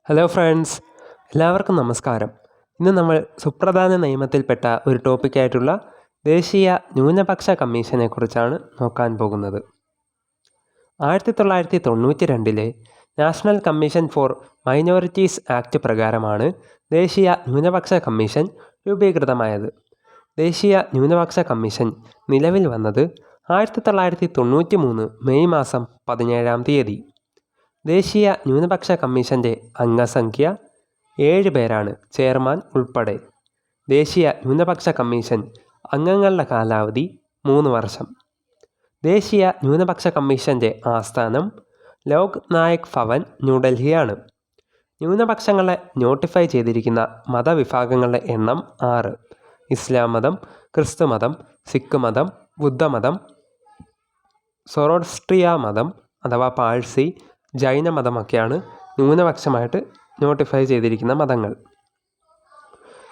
Hello friends, എല്ലാവർക്കും നമസ്കാരം. ഇന്ന് നമ്മൾ സുപ്രധാന നിയമത്തിൽപ്പെട്ട ഒരു ടോപ്പിക്കായിട്ടുള്ള ദേശീയ ന്യൂനപക്ഷ കമ്മീഷനെ കുറിച്ചാണ് നോക്കാൻ പോകുന്നത്. 1992 national commission for minorities act പ്രകാരമാണ് ദേശീയ ന്യൂനപക്ഷ കമ്മീഷൻ രൂപീകൃതമായത്. ദേശീയ ന്യൂനപക്ഷ കമ്മീഷൻ നിലവിൽ വന്നത് 1993 മെയ് മാസം 17 ദേശീയ ന്യൂനപക്ഷ കമ്മീഷൻ്റെ അംഗസംഖ്യ 7 പേരാണ്, ചെയർമാൻ ഉൾപ്പെടെ. ദേശീയ ന്യൂനപക്ഷ കമ്മീഷൻ അംഗങ്ങളുടെ കാലാവധി 3 വർഷം. ദേശീയ ന്യൂനപക്ഷ കമ്മീഷൻ്റെ ആസ്ഥാനം ലോക് നായക് ഭവൻ, ന്യൂഡൽഹിയാണ്. ന്യൂനപക്ഷങ്ങളെ നോട്ടിഫൈ ചെയ്തിരിക്കുന്ന മതവിഭാഗങ്ങളുടെ എണ്ണം 6. ഇസ്ലാം മതം, ക്രിസ്തു മതം, സിഖ് മതം, ബുദ്ധമതം, സൊറോസ്ട്രിയ മതം അഥവാ പാഴ്സി, ജൈനമതമൊക്കെയാണ് ന്യൂനപക്ഷമായിട്ട് നോട്ടിഫൈ ചെയ്തിരിക്കുന്ന മതങ്ങൾ.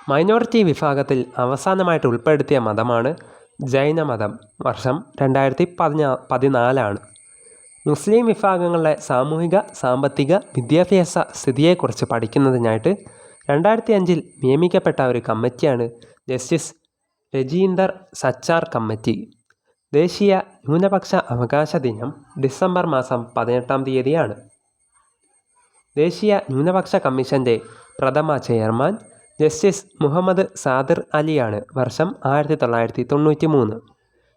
മൈനോറിറ്റി വിഭാഗത്തിൽ അവസാനമായിട്ട് ഉൾപ്പെടുത്തിയ മതമാണ് ജൈനമതം. വർഷം 2014. മുസ്ലിം വിഭാഗങ്ങളുടെ സാമൂഹിക, സാമ്പത്തിക, വിദ്യാഭ്യാസ സ്ഥിതിയെക്കുറിച്ച് പഠിക്കുന്നതിനായിട്ട് 2005 നിയമിക്കപ്പെട്ട ഒരു കമ്മിറ്റിയാണ് ജസ്റ്റിസ് രജീന്ദർ സച്ചാർ കമ്മിറ്റി. ദേശീയ ന്യൂനപക്ഷ അവകാശ ദിനം ഡിസംബർ മാസം 18 ദേശീയ ന്യൂനപക്ഷ കമ്മീഷൻ്റെ പ്രഥമ ചെയർമാൻ ജസ്റ്റിസ് മുഹമ്മദ് സാദിർ അലിയാണ്. വർഷം 1993.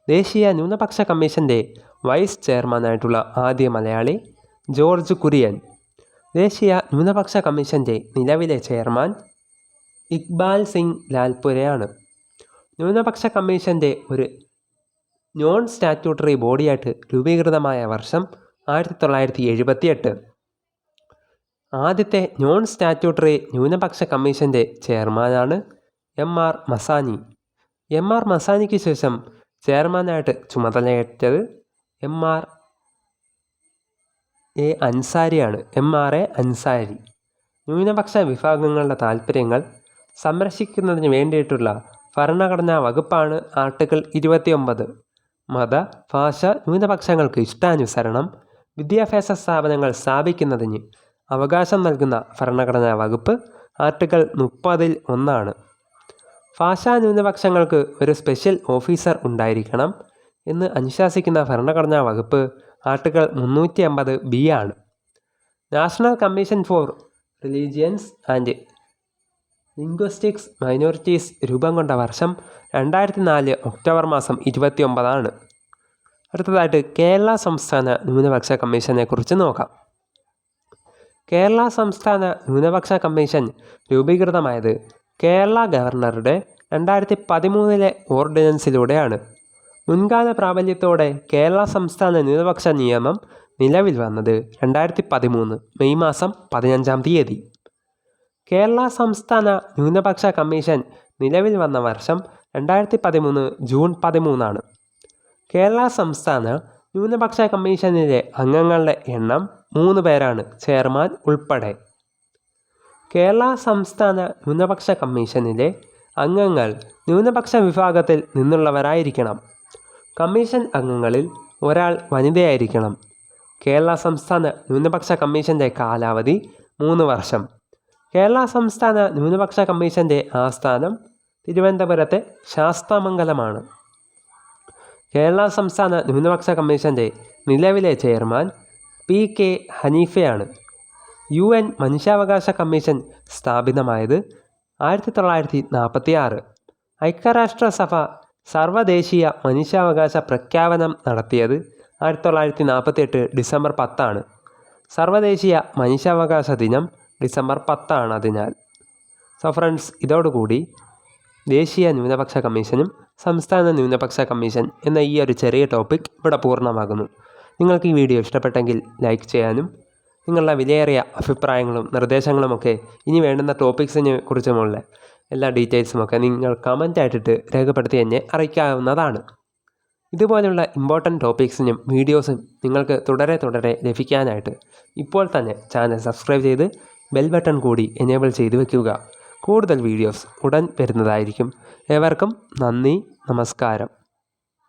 ദേശീയ ന്യൂനപക്ഷ കമ്മീഷൻ്റെ വൈസ് ചെയർമാനായിട്ടുള്ള ആദ്യ മലയാളി ജോർജ് കുര്യൻ. ദേശീയ ന്യൂനപക്ഷ കമ്മീഷൻ്റെ നിലവിലെ ചെയർമാൻ ഇക്ബാൽ സിംഗ് ലാൽപുരയാണ്. ന്യൂനപക്ഷ കമ്മീഷൻ്റെ ഒരു നോൺ സ്റ്റാറ്റ്യൂട്ടറി ബോഡിയായിട്ട് രൂപീകൃതമായ വർഷം 1978. ആദ്യത്തെ നോൺ സ്റ്റാറ്റ്യൂട്ടറി ന്യൂനപക്ഷ കമ്മീഷൻ്റെ ചെയർമാനാണ് M.R. മസാനി. M.R. മസാനിക്ക് ശേഷം ചെയർമാനായിട്ട് ചുമതലയേറ്റത് M.R. അൻസാരിയാണ്. M.R. അൻസാരി. ന്യൂനപക്ഷ വിഭാഗങ്ങളുടെ താൽപ്പര്യങ്ങൾ സംരക്ഷിക്കുന്നതിന് വേണ്ടിയിട്ടുള്ള ഭരണഘടനാ വകുപ്പാണ് ആർട്ടിക്കിൾ 29. മത, ഭാഷ ന്യൂനപക്ഷങ്ങൾക്ക് ഇഷ്ടാനുസരണം വിദ്യാഭ്യാസ സ്ഥാപനങ്ങൾ സ്ഥാപിക്കുന്നതിന് അവകാശം നൽകുന്ന ഭരണഘടനാ വകുപ്പ് ആർട്ടിക്കിൾ 30 ഭാഷാ ന്യൂനപക്ഷങ്ങൾക്ക് ഒരു സ്പെഷ്യൽ ഓഫീസർ ഉണ്ടായിരിക്കണം എന്ന് അനുശാസിക്കുന്ന ഭരണഘടനാ വകുപ്പ് ആർട്ടിക്കിൾ 350B ആണ്. National commission for religions and linguistics minorities രൂപം കൊണ്ട വർഷം 2004 ഒക്ടോബർ മാസം 29. അടുത്തതായിട്ട് കേരള സംസ്ഥാന ന്യൂനപക്ഷ കമ്മീഷനെ കുറിച്ച് നോക്കാം. കേരള സംസ്ഥാന ന്യൂനപക്ഷ കമ്മീഷൻ രൂപീകൃതമായത് കേരള ഗവർണറുടെ 2013 ഓർഡിനൻസിലൂടെയാണ്. മുൻകാല പ്രാബല്യത്തോടെ കേരള സംസ്ഥാന ന്യൂനപക്ഷ നിയമം നിലവിൽ വന്നത് 2013 മെയ് മാസം 15. കേരള സംസ്ഥാന ന്യൂനപക്ഷ കമ്മീഷൻ നിലവിൽ വന്ന വർഷം 2013 ജൂൺ 13. കേരള സംസ്ഥാന ന്യൂനപക്ഷ കമ്മീഷനിലെ അംഗങ്ങളുടെ എണ്ണം 3 പേരാണ്, ചെയർമാൻ ഉൾപ്പെടെ. കേരള സംസ്ഥാന ന്യൂനപക്ഷ കമ്മീഷനിലെ അംഗങ്ങൾ ന്യൂനപക്ഷ വിഭാഗത്തിൽ നിന്നുള്ളവരായിരിക്കണം. കമ്മീഷൻ അംഗങ്ങളിൽ ഒരാൾ വനിതയായിരിക്കണം. കേരള സംസ്ഥാന ന്യൂനപക്ഷ കമ്മീഷൻ്റെ കാലാവധി 3 വർഷം. കേരള സംസ്ഥാന ന്യൂനപക്ഷ കമ്മീഷൻ്റെ ആസ്ഥാനം തിരുവനന്തപുരത്തെ ശാസ്താമംഗലമാണ്. കേരള സംസ്ഥാന ന്യൂനപക്ഷ കമ്മീഷൻ്റെ നിലവിലെ ചെയർമാൻ P.K. ഹനീഫയാണ്. UN മനുഷ്യാവകാശ കമ്മീഷൻ സ്ഥാപിതമായത് 1946. ഐക്യരാഷ്ട്രസഭ സർവ്വദേശീയ മനുഷ്യാവകാശ പ്രഖ്യാപനം നടത്തിയത് 1948 ഡിസംബർ 10. സർവ്വദേശീയ മനുഷ്യാവകാശ ദിനം ഡിസംബർ 10. അതിനാൽ ഫ്രണ്ട്സ്, ഇതോടുകൂടി ദേശീയ ന്യൂനപക്ഷ കമ്മീഷനും സംസ്ഥാന ന്യൂനപക്ഷ കമ്മീഷൻ എന്ന ഈ ഒരു ചെറിയ ടോപ്പിക് ഇവിടെ പൂർണ്ണമാകുന്നു. നിങ്ങൾക്ക് ഈ വീഡിയോ ഇഷ്ടപ്പെട്ടെങ്കിൽ ലൈക്ക് ചെയ്യാനും നിങ്ങളുടെ വിലയേറിയ അഭിപ്രായങ്ങളും നിർദ്ദേശങ്ങളുമൊക്കെ ഇനി വേണ്ടുന്ന ടോപ്പിക്സിനെ കുറിച്ചുമുള്ള എല്ലാ ഡീറ്റെയിൽസുമൊക്കെ നിങ്ങൾ കമൻറ്റായിട്ടിട്ട് രേഖപ്പെടുത്തി എന്നെ അറിയിക്കാവുന്നതാണ്. ഇതുപോലുള്ള ഇമ്പോർട്ടൻറ്റ് ടോപ്പിക്സിനും വീഡിയോസും നിങ്ങൾക്ക് തുടരെ ലഭിക്കാനായിട്ട് ഇപ്പോൾ തന്നെ ചാനൽ സബ്സ്ക്രൈബ് ചെയ്ത് ബെൽ ബട്ടൺ കൂടി എനേബിൾ ചെയ്ത് വയ്ക്കുക. കൂടുതൽ വീഡിയോസ് ഉടൻ വരുന്നതായിരിക്കും. ഏവർക്കും നന്ദി, നമസ്കാരം.